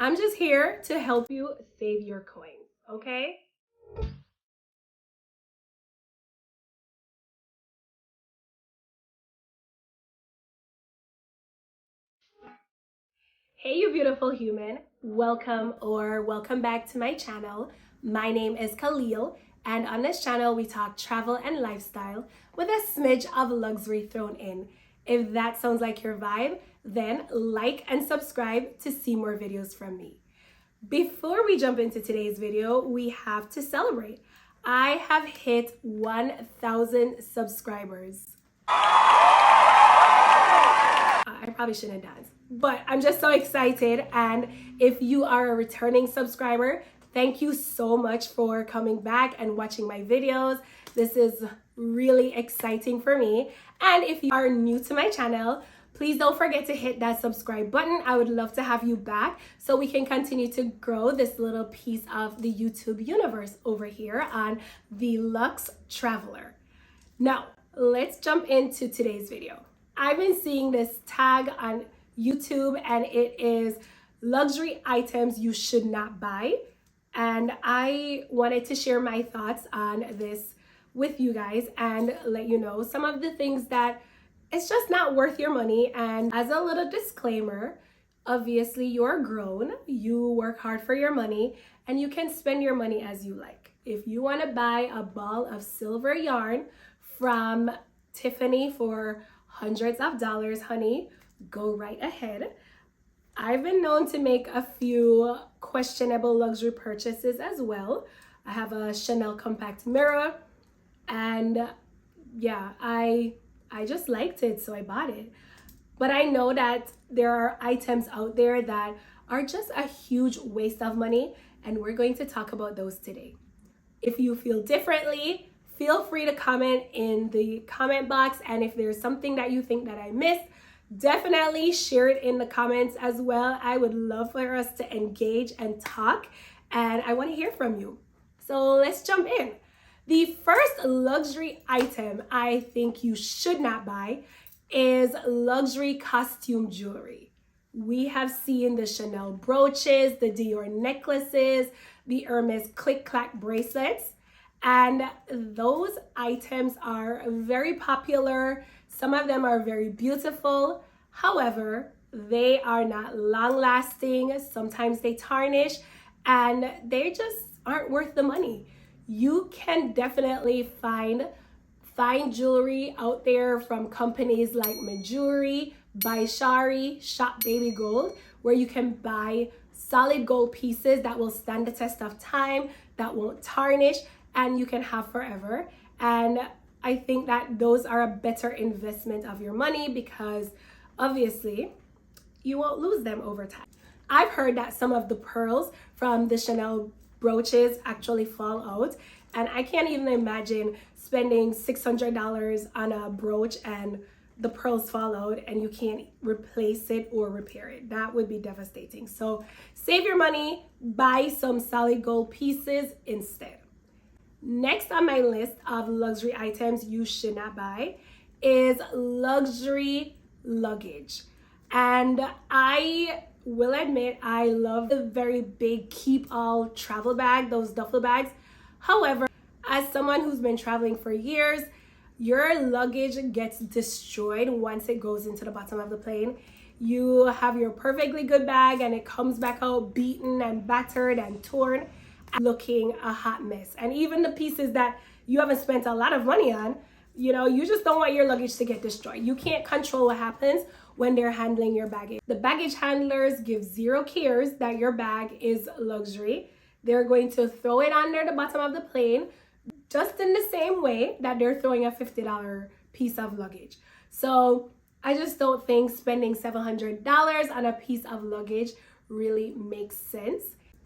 I'm just here to help you save your coins, okay? Hey, you beautiful human. Welcome back to my channel. My name is Khalil, and on this channel, we talk travel and lifestyle with a smidge of luxury thrown in. If that sounds like your vibe, then like and subscribe to see more videos from me. Before we jump into today's video, we have to celebrate. I have hit 1,000 subscribers. I probably shouldn't dance, but I'm just so excited. And if you are a returning subscriber, thank you so much for coming back and watching my videos. This is really exciting for me. And if you are new to my channel, please don't forget to hit that subscribe button. I would love to have you back so we can continue to grow this little piece of the YouTube universe over here on The Luxe Traveler. Now, let's jump into today's video. I've been seeing this tag on YouTube and it is luxury items you should not buy. And I wanted to share my thoughts on this with you guys and let you know some of the things that it's just not worth your money. And as a little disclaimer, obviously you're grown, you work hard for your money, and you can spend your money as you like. If you want to buy a ball of silver yarn from Tiffany for hundreds of dollars, honey, go right ahead. I've been known to make a few questionable luxury purchases as well. I have a Chanel compact mirror, and yeah, I just liked it, so I bought it. But I know that there are items out there that are just a huge waste of money, and we're going to talk about those today. If you feel differently, feel free to comment in the comment box, and if there's something that you think that I missed, definitely share it in the comments as well. I would love for us to engage and talk, and I want to hear from you. So let's jump in. The first luxury item I think you should not buy is luxury costume jewelry. We have seen the Chanel brooches, the Dior necklaces, the Hermes click-clack bracelets, and those items are very popular. Some of them are very beautiful. However, they are not long-lasting. Sometimes they tarnish, and they just aren't worth the money. You can definitely find fine jewelry out there from companies like Majuri, By Shari, Shop Baby Gold, where you can buy solid gold pieces that will stand the test of time, that won't tarnish, and you can have forever. And I think that those are a better investment of your money because obviously you won't lose them over time. I've heard that some of the pearls from the Chanel brooches actually fall out, and I can't even imagine spending $600 on a brooch and the pearls fall out and you can't replace it or repair it. That would be devastating. So save your money, buy some solid gold pieces instead. Next on my list of luxury items you should not buy is luxury luggage. And I will admit I love the very big keep all travel bag, those duffel bags. However, as someone who's been traveling for years, your luggage gets destroyed once it goes into the bottom of the plane. You have your perfectly good bag and it comes back out beaten and battered and torn, looking a hot mess. And even the pieces that you haven't spent a lot of money on, you just don't want your luggage to get destroyed. You can't control what happens when they're handling your baggage. The baggage handlers give zero cares that your bag is luxury. They're going to throw it under the bottom of the plane just in the same way that they're throwing a $50 piece of luggage. So I just don't think spending $700 on a piece of luggage really makes sense.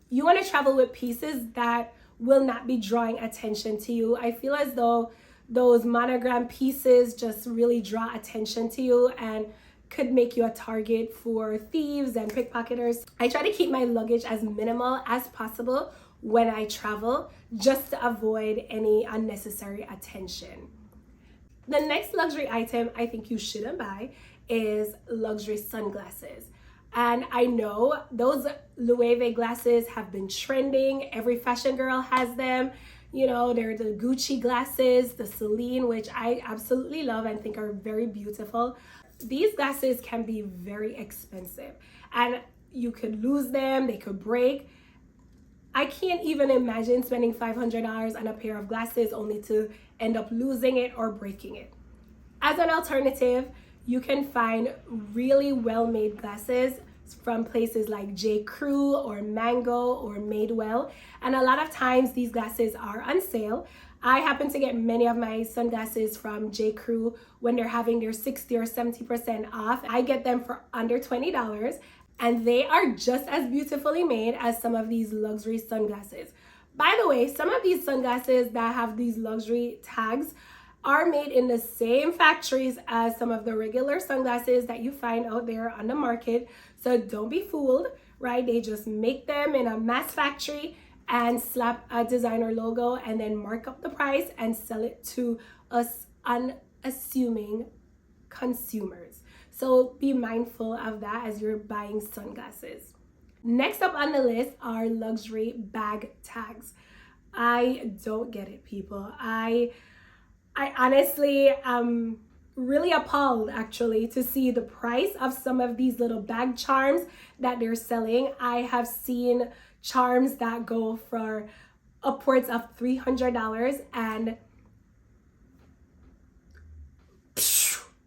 You want to travel with pieces that will not be drawing attention to you. I feel as though those monogram pieces just really draw attention to you and could make you a target for thieves and pickpocketers. I try to keep my luggage as minimal as possible when I travel, just to avoid any unnecessary attention. The next luxury item I think you shouldn't buy is luxury sunglasses. And I know those Loewe glasses have been trending. Every fashion girl has them. You know, they're the Gucci glasses, the Celine, which I absolutely love and think are very beautiful. These glasses can be very expensive and you could lose them, they could break. I can't even imagine spending $500 on a pair of glasses only to end up losing it or breaking it. As an alternative, you can find really well-made glasses from places like J. Crew or Mango or Madewell. And a lot of times these glasses are on sale. I happen to get many of my sunglasses from J. Crew when they're having their 60 or 70% off. I get them for under $20 and they are just as beautifully made as some of these luxury sunglasses. By the way, some of these sunglasses that have these luxury tags are made in the same factories as some of the regular sunglasses that you find out there on the market. So don't be fooled, right? They just make them in a mass factory and slap a designer logo and then mark up the price and sell it to us unassuming consumers. So be mindful of that as you're buying sunglasses. Next up on the list are luxury bag tags. I don't get it, people. I honestly am really appalled actually to see the price of some of these little bag charms that they're selling. I have seen charms that go for upwards of $300 and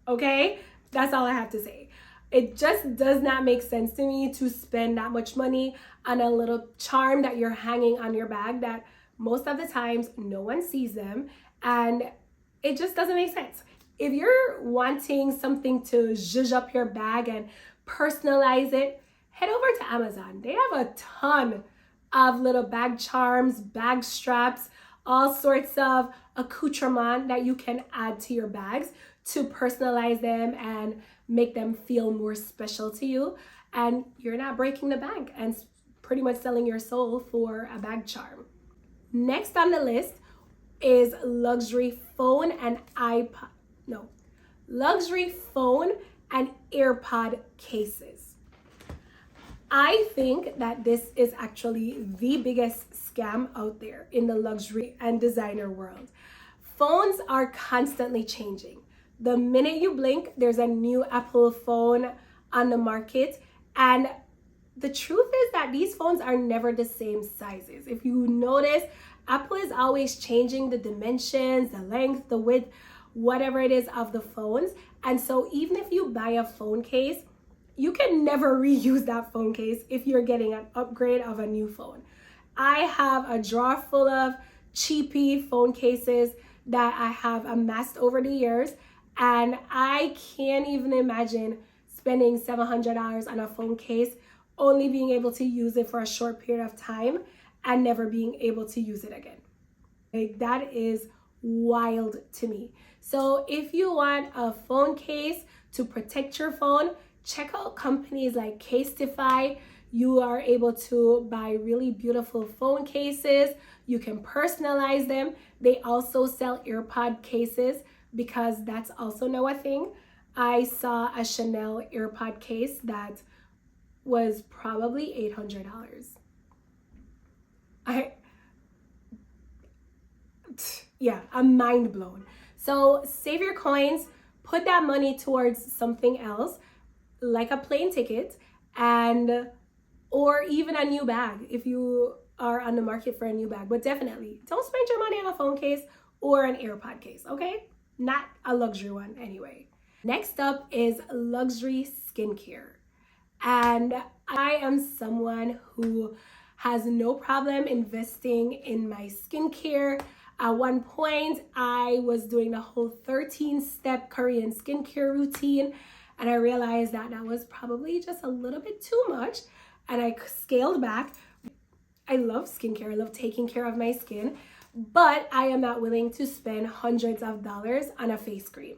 okay, that's all I have to say. It just does not make sense to me to spend that much money on a little charm that you're hanging on your bag that most of the times no one sees them, and it just doesn't make sense. If you're wanting something to zhuzh up your bag and personalize it, head over to Amazon. They have a ton of little bag charms, bag straps, all sorts of accoutrement that you can add to your bags to personalize them and make them feel more special to you. And you're not breaking the bank and pretty much selling your soul for a bag charm. Next on the list is luxury phone and AirPod cases. I think that this is actually the biggest scam out there in the luxury and designer world. Phones are constantly changing. The minute you blink, there's a new Apple phone on the market. And the truth is that these phones are never the same sizes. If you notice, Apple is always changing the dimensions, the length, the width, whatever it is of the phones. And so even if you buy a phone case, you can never reuse that phone case if you're getting an upgrade of a new phone. I have a drawer full of cheapy phone cases that I have amassed over the years, and I can't even imagine spending $700 on a phone case, only being able to use it for a short period of time and never being able to use it again. Like, that is wild to me. So if you want a phone case to protect your phone, check out companies like Casetify. You are able to buy really beautiful phone cases. You can personalize them. They also sell AirPod cases because that's also now a thing. I saw a Chanel AirPod case that was probably $800. I'm mind blown. So save your coins, put that money towards something else, like a plane ticket, or even a new bag if you are on the market for a new bag. But definitely don't spend your money on a phone case or an AirPod case, okay? Not a luxury one anyway. Next up is luxury skincare. And I am someone who has no problem investing in my skincare. At one point, I was doing the whole 13-step Korean skincare routine, and I realized that that was probably just a little bit too much, and I scaled back. I love skincare. I love taking care of my skin, but I am not willing to spend hundreds of dollars on a face cream.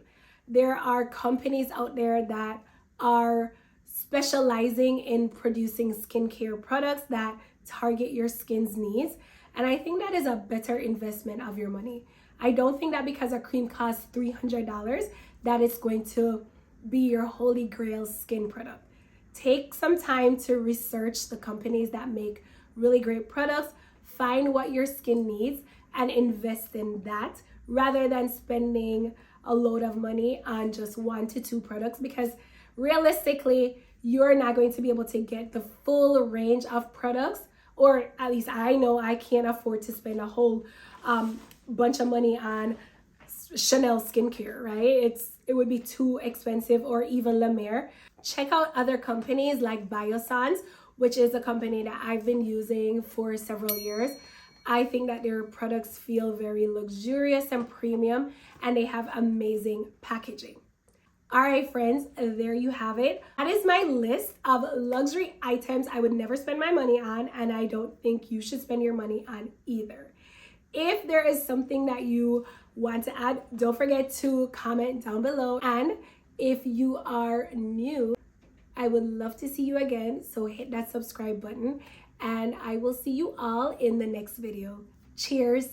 There are companies out there that are specializing in producing skincare products that target your skin's needs, and I think that is a better investment of your money. I don't think that because a cream costs $300 that it's going to be your holy grail skin product. take some time to research the companies that make really great products, find what your skin needs, and invest in that rather than spending a load of money on just 1 to 2 products, because realistically, you're not going to be able to get the full range of products, or at least I know I can't afford to spend a whole bunch of money on Chanel skincare, right? It would be too expensive, or even La Mer. Check out other companies like Biossance, which is a company that I've been using for several years. I think that their products feel very luxurious and premium, and they have amazing packaging. All right, friends, there you have it. That is my list of luxury items I would never spend my money on, and I don't think you should spend your money on either. If there is something that you want to add, don't forget to comment down below. And if you are new, I would love to see you again. So hit that subscribe button, and I will see you all in the next video. Cheers.